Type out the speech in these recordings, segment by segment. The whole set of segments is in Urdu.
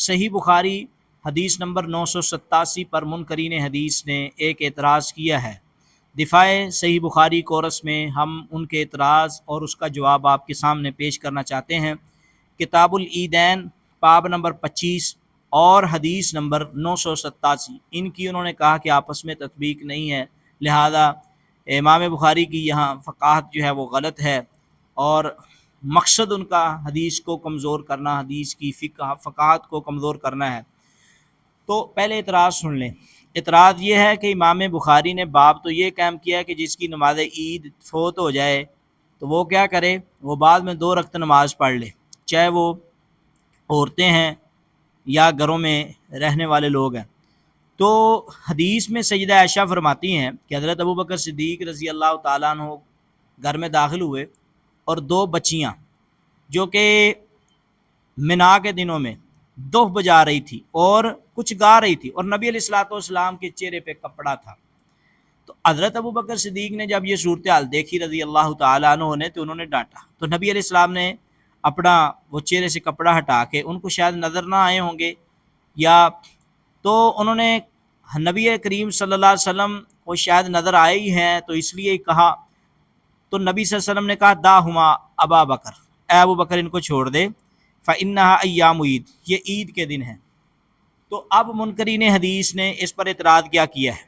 صحیح بخاری حدیث نمبر 987 پر منکرین حدیث نے ایک اعتراض کیا ہے۔ دفاع صحیح بخاری کورس میں ہم ان کے اعتراض اور اس کا جواب آپ کے سامنے پیش کرنا چاہتے ہیں۔ کتاب العیدین باب نمبر 25 اور حدیث نمبر 987 ان کی انہوں نے کہا کہ آپس میں تطبیق نہیں ہے، لہذا امام بخاری کی یہاں فقاہت جو ہے وہ غلط ہے، اور مقصد ان کا حدیث کو کمزور کرنا، حدیث کی فقاہت کو کمزور کرنا ہے۔ تو پہلے اعتراض سن لیں۔ اعتراض یہ ہے کہ امام بخاری نے باب تو یہ قائم کیا کہ جس کی نماز عید فوت ہو جائے تو وہ کیا کرے، وہ بعد میں 2 رکعت نماز پڑھ لے، چاہے وہ عورتیں ہیں یا گھروں میں رہنے والے لوگ ہیں۔ تو حدیث میں سیدہ عائشہ فرماتی ہیں کہ حضرت ابوبکر صدیق رضی اللہ تعالیٰ عنہ گھر میں داخل ہوئے اور 2 بچیاں جو کہ منا کے دنوں میں دف بجا رہی تھی اور کچھ گا رہی تھی، اور نبی علیہ الصلوۃ والسلام کے چہرے پہ کپڑا تھا۔ تو حضرت ابوبکر صدیق نے جب یہ صورتحال دیکھی رضی اللہ تعالیٰ عنہ نے، تو انہوں نے ڈانٹا۔ تو نبی علیہ السلام نے اپنا وہ چہرے سے کپڑا ہٹا کے، ان کو شاید نظر نہ آئے ہوں گے، یا تو انہوں نے نبی کریم صلی اللہ علیہ وسلم کو شاید نظر آئے ہی ہیں تو اس لیے کہا، تو نبی صلی اللہ علیہ وسلم نے کہا داہما ابا بکر، اے ابو بکر ان کو چھوڑ دے، فإنها ایام عید، یہ عید کے دن ہیں۔ تو اب منکرین حدیث نے اس پر اعتراض کیا ہے،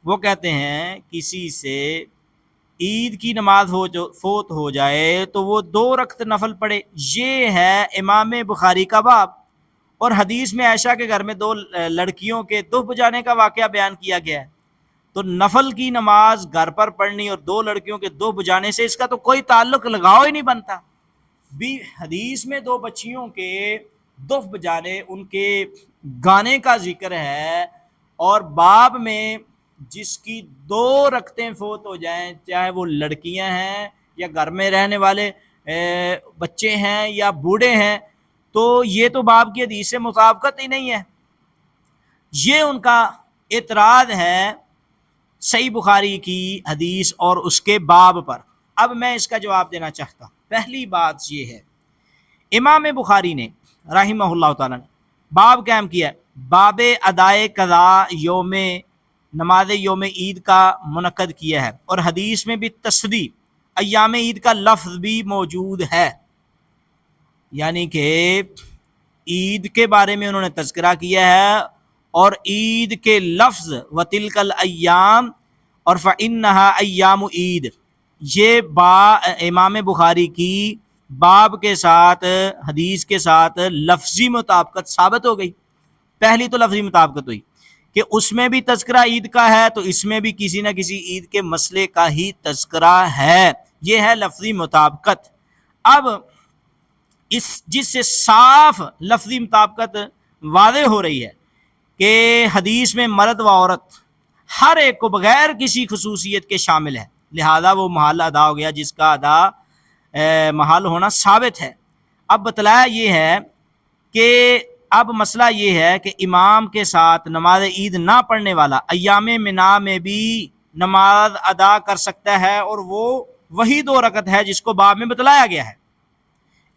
وہ کہتے ہیں کسی سے عید کی نماز فوت ہو جائے تو وہ 2 رکعت نفل پڑھے، یہ ہے امام بخاری کا باب، اور حدیث میں عائشہ کے گھر میں 2 لڑکیوں کے دف بجانے کا واقعہ بیان کیا گیا ہے۔ تو نفل کی نماز گھر پر پڑھنی اور 2 لڑکیوں کے دف بجانے سے اس کا تو کوئی تعلق لگاؤ ہی نہیں بنتا۔ بھی حدیث میں 2 بچیوں کے دف بجانے، ان کے گانے کا ذکر ہے، اور باب میں جس کی 2 رکعتیں فوت ہو جائیں، چاہے وہ لڑکیاں ہیں یا گھر میں رہنے والے بچے ہیں یا بوڑھے ہیں، تو یہ تو باب کی حدیث سے مطابقت ہی نہیں ہے۔ یہ ان کا اعتراض ہے صحیح بخاری کی حدیث اور اس کے باب پر۔ اب میں اس کا جواب دینا چاہتا ہوں۔ پہلی بات یہ ہے، امام بخاری نے رحمہ اللہ تعالیٰ نے باب قائم کیا ہے، باب ادائے قضا یوم نماز یوم عید کا منعقد کیا ہے، اور حدیث میں بھی تصریح ایام عید کا لفظ بھی موجود ہے، یعنی کہ عید کے بارے میں انہوں نے تذکرہ کیا ہے، اور عید کے لفظ وَتِلْكَ الْأَيَّامُ اور فَإِنَّهَا أَيَّامُ عید، یہ امام بخاری کی باب کے ساتھ حدیث کے ساتھ لفظی مطابقت ثابت ہو گئی۔ پہلی تو لفظی مطابقت ہوئی کہ اس میں بھی تذکرہ عید کا ہے، تو اس میں بھی کسی نہ کسی عید کے مسئلے کا ہی تذکرہ ہے، یہ ہے لفظی مطابقت۔ اب جس سے صاف لفظی مطابقت واضح ہو رہی ہے کہ حدیث میں مرد و عورت ہر ایک کو بغیر کسی خصوصیت کے شامل ہے، لہذا وہ محل ادا ہو گیا جس کا ادا محل ہونا ثابت ہے۔ اب بتلایا یہ ہے کہ اب مسئلہ یہ ہے کہ امام کے ساتھ نماز عید نہ پڑھنے والا ایام منا میں بھی نماز ادا کر سکتا ہے، اور وہ وہی 2 رکعت ہے جس کو باب میں بتلایا گیا ہے۔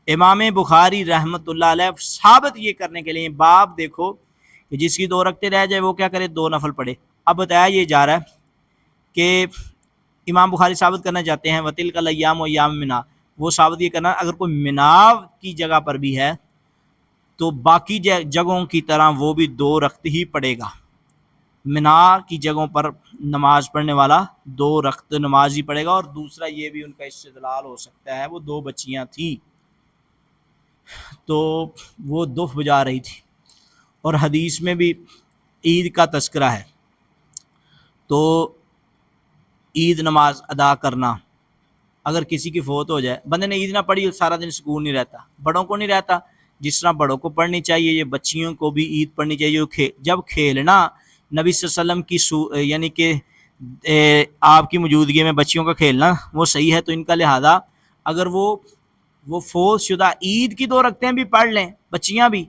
امام بخاری رحمۃ اللہ علیہ ثابت یہ کرنے کے لیے باب دیکھو کہ جس کی 2 رکعتیں رہ جائے وہ کیا کرے، 2 نفل پڑھے۔ اب بتایا یہ جا رہا ہے کہ امام بخاری ثابت کرنا چاہتے ہیں وَتِلْكَ الْأَيَّامُ وَأَيَّامُ مِنَا، وہ ثابت یہ کرنا اگر کوئی منا کی جگہ پر بھی ہے تو باقی جگہوں کی طرح وہ بھی 2 رکعت ہی پڑھے گا۔ منا کی جگہوں پر نماز پڑھنے والا 2 رکعت نماز ہی پڑھے گا، اور دوسرا یہ بھی ان کا استدلال ہو سکتا ہے، وہ 2 بچیاں تھیں تو وہ دف بجا رہی تھی، اور حدیث میں بھی عید کا تذکرہ ہے، تو عید نماز ادا کرنا اگر کسی کی فوت ہو جائے، بندے نے عید نہ پڑھی سارا دن سکون نہیں رہتا، بڑوں کو نہیں رہتا، جس طرح بڑوں کو پڑھنی چاہیے یہ بچیوں کو بھی عید پڑھنی چاہیے۔ جب کھیلنا نبی صلی اللہ علیہ وسلم کی یعنی کہ آپ کی موجودگی میں بچیوں کا کھیلنا وہ صحیح ہے، تو ان کا لہذا اگر وہ فوت شدہ عید کی 2 رکعتیں بھی پڑھ لیں بچیاں بھی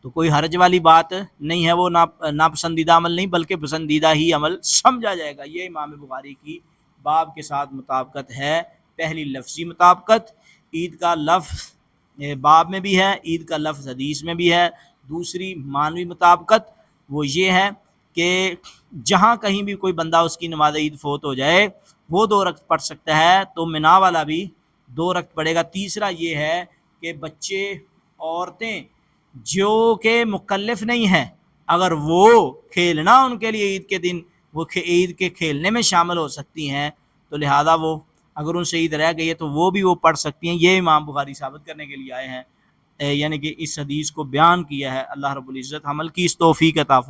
تو کوئی حرج والی بات نہیں ہے، وہ ناپسندیدہ عمل نہیں بلکہ پسندیدہ ہی عمل سمجھا جائے گا۔ یہ امام بخاری کی باب کے ساتھ مطابقت ہے۔ پہلی لفظی مطابقت، عید کا لفظ باب میں بھی ہے، عید کا لفظ حدیث میں بھی ہے، دوسری معنوی مطابقت وہ یہ ہے کہ جہاں کہیں بھی کوئی بندہ اس کی نماز عید فوت ہو جائے وہ 2 رکعت پڑھ سکتا ہے، تو منا والا بھی 2 رکعت پڑھے گا۔ تیسرا یہ ہے کہ بچے، عورتیں جو کہ مکلف نہیں ہیں، اگر وہ کھیلنا ان کے لیے عید کے دن وہ عید کے کھیلنے میں شامل ہو سکتی ہیں، تو لہذا وہ اگر ان سے عید رہ گئی ہے تو وہ بھی وہ پڑھ سکتی ہیں۔ یہ امام بخاری ثابت کرنے کے لیے آئے ہیں، یعنی کہ اس حدیث کو بیان کیا ہے۔ اللہ رب العزت عمل کی اس توفیق عطا فرمائے۔